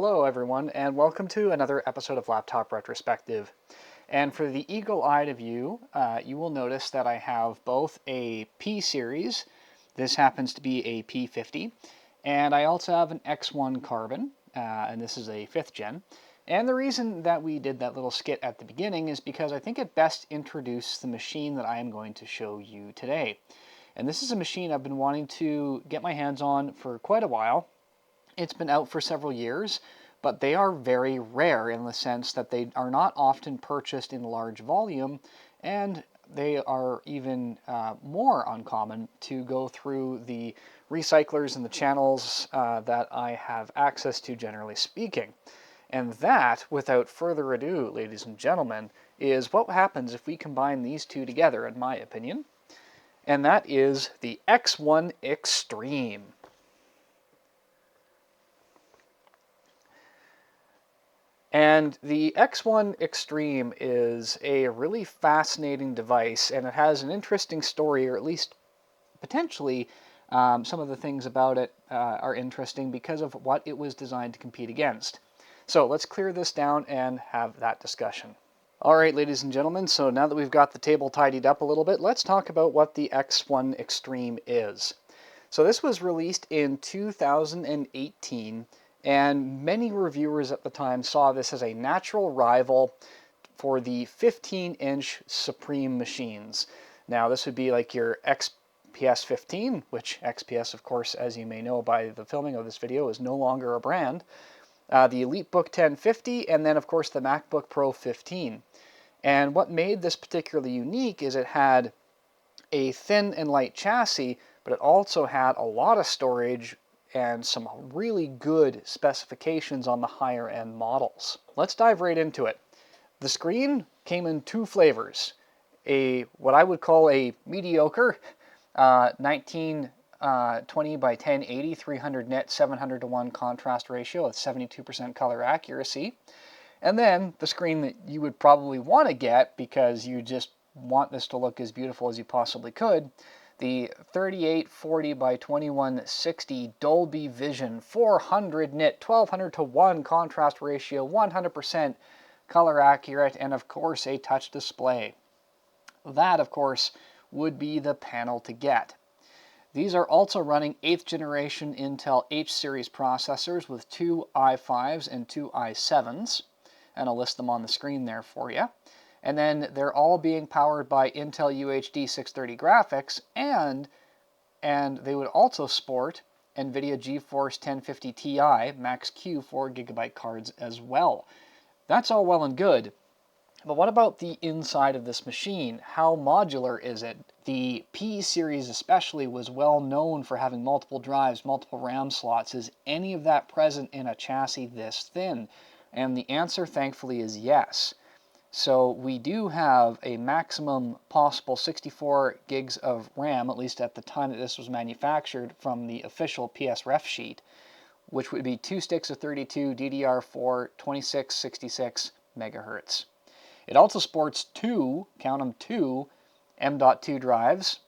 Hello everyone, and welcome to another episode of Laptop Retrospective. And for the eagle-eyed of you, you will notice that I have both a P series, this happens to be a P50, and I also have an X1 Carbon, and this is a 5th gen. And the reason that we did that little skit at the beginning is because I think it best introduced the machine that I am going to show you today. And this is a machine I've been wanting to get my hands on for quite a while. It's been out for several years, but they are very rare in the sense that they are not often purchased in large volume, and they are even more uncommon to go through the recyclers and the channels that I have access to, generally speaking. And that, without further ado, ladies and gentlemen, is what happens if we combine these two together, in my opinion. And that is the X1 Extreme. And the X1 Extreme is a really fascinating device, and it has an interesting story, or at least potentially some of the things about it are interesting because of what it was designed to compete against. So let's clear this down and have that discussion. All right, ladies and gentlemen, so now that we've got the table tidied up a little bit, let's talk about what the X1 Extreme is. So this was released in 2018, and many reviewers at the time saw this as a natural rival for the 15-inch Supreme machines. Now this would be like your XPS 15, which XPS, of course, as you may know by the filming of this video, is no longer a brand. The EliteBook 1050, and then of course the MacBook Pro 15. And what made this particularly unique is it had a thin and light chassis, but it also had a lot of storage and some really good specifications on the higher end models. Let's dive right into it. The screen came in two flavors. What I would call a mediocre 1920 by 1080 300 nit 700:1 contrast ratio with 72% color accuracy. And then the screen that you would probably want to get because you just want this to look as beautiful as you possibly could, the 3840 by 2160 Dolby Vision 400 nit 1200:1 contrast ratio, 100% color accurate, and of course a touch display. That, of course, would be the panel to get. These are also running 8th generation Intel H series processors with 2 i5s and 2 i7s, and I'll list them on the screen there for you. And then they're all being powered by Intel UHD 630 graphics, and they would also sport NVIDIA GeForce 1050 Ti Max-Q 4GB cards as well. That's all well and good, but what about the inside of this machine? How modular is it? The P series especially was well known for having multiple drives, multiple RAM slots. Is any of that present in a chassis this thin? And the answer, thankfully, is yes. So we do have a maximum possible 64 gigs of RAM, at least at the time that this was manufactured, from the official PSREF sheet, which would be 2 sticks of 32 DDR4 2666 megahertz. It also sports two, count them, two M.2 drives.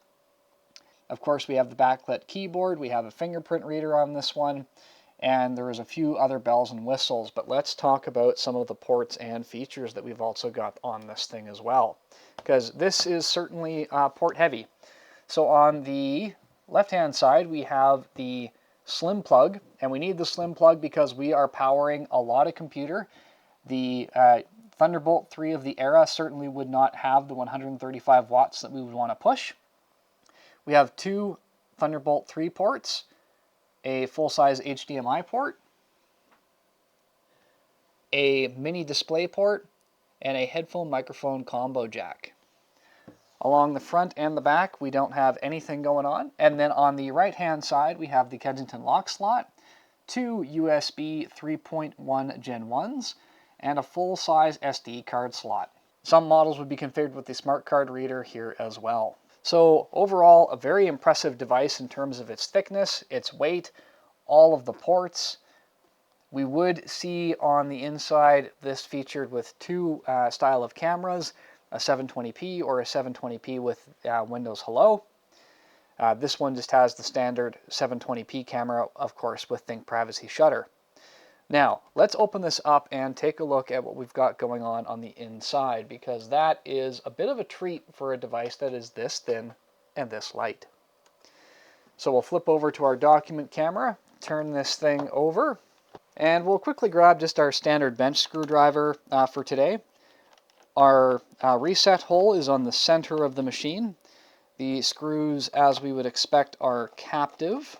Of course, we have the backlit keyboard, we have a fingerprint reader on this one, and there is a few other bells and whistles, but let's talk about some of the ports and features that we've also got on this thing as well, because this is certainly port heavy. So on the left-hand side, we have the slim plug, and we need the slim plug because we are powering a lot of computer. The Thunderbolt 3 of the era certainly would not have the 135 watts that we would want to push. We have two Thunderbolt 3 ports, a full-size HDMI port, a mini display port, and a headphone microphone combo jack. Along the front and the back, we don't have anything going on. And then on the right-hand side, we have the Kensington lock slot, two USB 3.1 Gen 1s, and a full-size SD card slot. Some models would be configured with the smart card reader here as well. So overall, a very impressive device in terms of its thickness, its weight, all of the ports. We would see on the inside this featured with two style of cameras, a 720p or a 720p with Windows Hello. This one just has the standard 720p camera, of course, with Think Privacy Shutter. Now, let's open this up and take a look at what we've got going on the inside, because that is a bit of a treat for a device that is this thin and this light. So we'll flip over to our document camera, turn this thing over, and we'll quickly grab just our standard bench screwdriver for today. Our reset hole is on the center of the machine. The screws, as we would expect, are captive.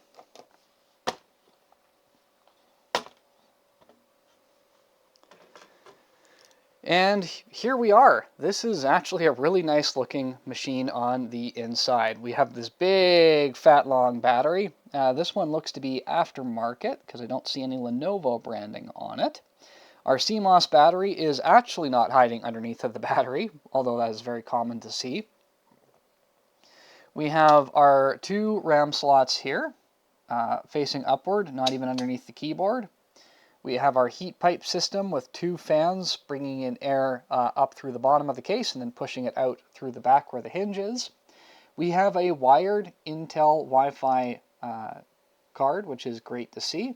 And here we are. This is actually a really nice looking machine on the inside. We have this big, fat, long battery. This one looks to be aftermarket because I don't see any Lenovo branding on it. Our CMOS battery is actually not hiding underneath of the battery, although that is very common to see. We have our 2 RAM slots here, facing upward, not even underneath the keyboard. We have our heat pipe system with 2 fans bringing in air up through the bottom of the case and then pushing it out through the back where the hinge is. We have a wired Intel Wi-Fi card, which is great to see.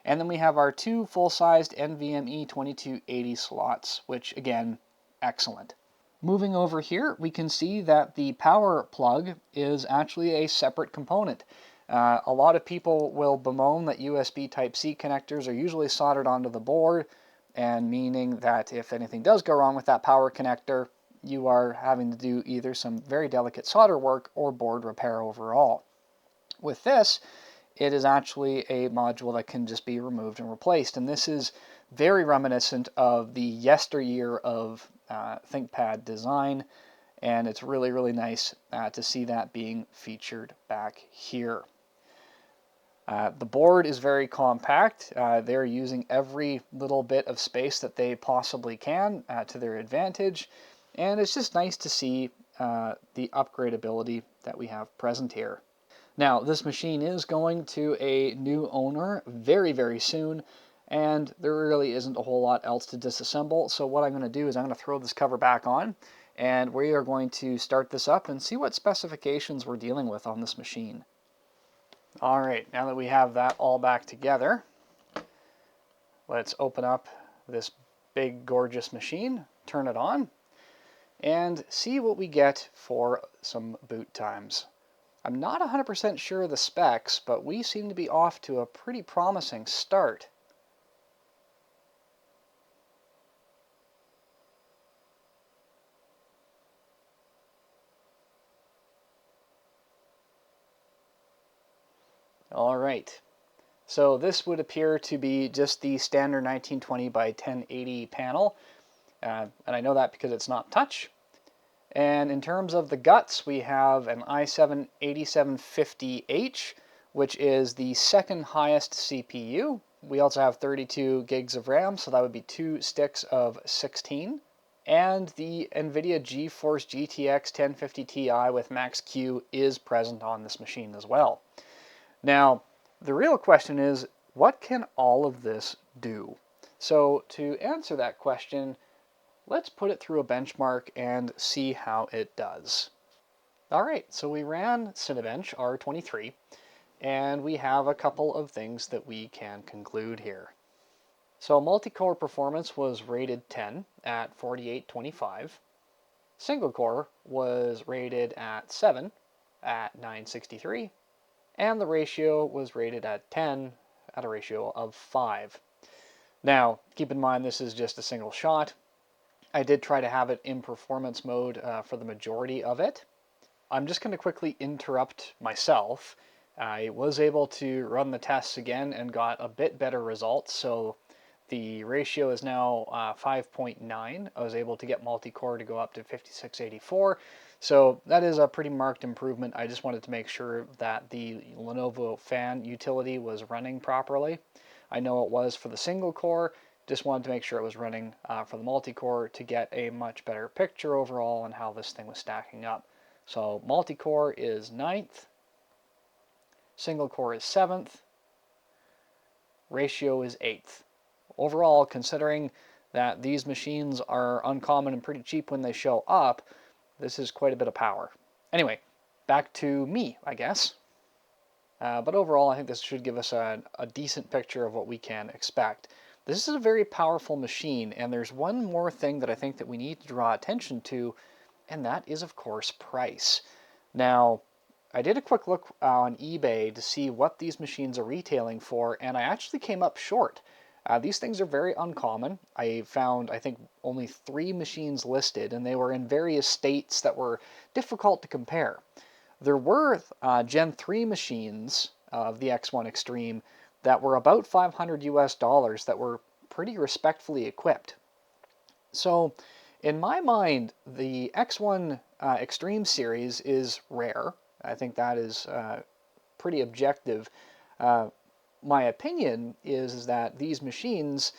And then we have our 2 full-sized NVMe 2280 slots, which again, excellent. Moving over here, we can see that the power plug is actually a separate component. A lot of people will bemoan that USB Type-C connectors are usually soldered onto the board, and meaning that if anything does go wrong with that power connector, you are having to do either some very delicate solder work or board repair overall. With this, it is actually a module that can just be removed and replaced, and this is very reminiscent of the yesteryear of ThinkPad design, and it's really, really nice to see that being featured back here. The board is very compact. They're using every little bit of space that they possibly can to their advantage, and it's just nice to see the upgradability that we have present here. Now, this machine is going to a new owner very, very soon, and there really isn't a whole lot else to disassemble, so what I'm going to do is I'm going to throw this cover back on, and we are going to start this up and see what specifications we're dealing with on this machine. Alright, now that we have that all back together, let's open up this big gorgeous machine, turn it on, and see what we get for some boot times. I'm not 100% sure of the specs, but we seem to be off to a pretty promising start. Alright, so this would appear to be just the standard 1920 by 1080 panel, and I know that because it's not touch. And in terms of the guts, we have an i7-8750H, which is the second highest CPU. We also have 32 gigs of RAM, so that would be 2 sticks of 16. And the NVIDIA GeForce GTX 1050 Ti with Max-Q is present on this machine as well. Now, the real question is, what can all of this do? So to answer that question, let's put it through a benchmark and see how it does. Alright, so we ran Cinebench R23, and we have a couple of things that we can conclude here. So multi-core performance was rated 10 at 4825. Single core was rated at 7 at 963. And the ratio was rated at 10 at a ratio of 5. Now, keep in mind this is just a single shot. I did try to have it in performance mode for the majority of it. I'm just going to quickly interrupt myself. I was able to run the tests again and got a bit better results. So the ratio is now 5.9. I was able to get multi-core to go up to 5684. So that is a pretty marked improvement. I just wanted to make sure that the Lenovo fan utility was running properly. I know it was for the single core. Just wanted to make sure it was running for the multi-core to get a much better picture overall on how this thing was stacking up. So multi-core is 9th, single core is 7th, ratio is 8th. Overall, considering that these machines are uncommon and pretty cheap when they show up, this is quite a bit of power. Anyway, back to me, I guess. But overall, I think this should give us a decent picture of what we can expect. This is a very powerful machine, and there's one more thing that I think that we need to draw attention to, and that is, of course, price. Now, I did a quick look on eBay to see what these machines are retailing for, and I actually came up short. These things are very uncommon. I found, I think, only 3 machines listed, and they were in various states that were difficult to compare. There were Gen 3 machines of the X1 Extreme that were about 500 US dollars that were pretty respectfully equipped. So in my mind, the X1 Extreme series is rare. I think that is pretty objective. My opinion is that these machines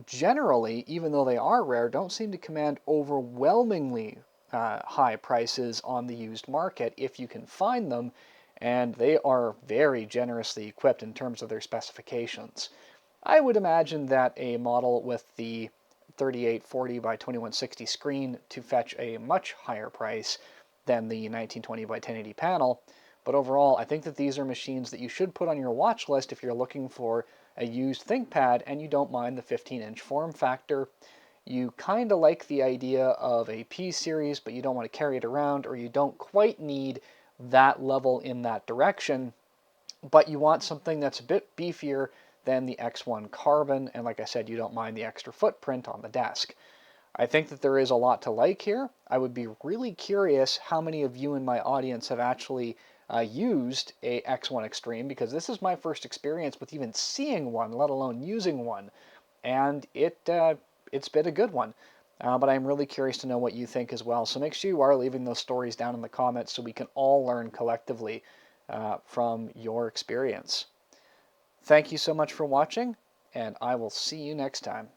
generally, even though they are rare, don't seem to command overwhelmingly high prices on the used market if you can find them, and they are very generously equipped in terms of their specifications. I would imagine that a model with the 3840 by 2160 screen to fetch a much higher price than the 1920 by 1080 panel, but overall I think that these are machines that you should put on your watch list if you're looking for a used ThinkPad and you don't mind the 15-inch form factor. You kind of like the idea of a P series, but you don't want to carry it around, or you don't quite need that level in that direction, but you want something that's a bit beefier than the X1 Carbon, and like I said, you don't mind the extra footprint on the desk. I think that there is a lot to like here. I would be really curious how many of you in my audience have actually used a X1 Extreme, because this is my first experience with even seeing one, let alone using one, and it's been a good one. But I'm really curious to know what you think as well. So make sure you are leaving those stories down in the comments so we can all learn collectively from your experience. Thank you so much for watching, and I will see you next time.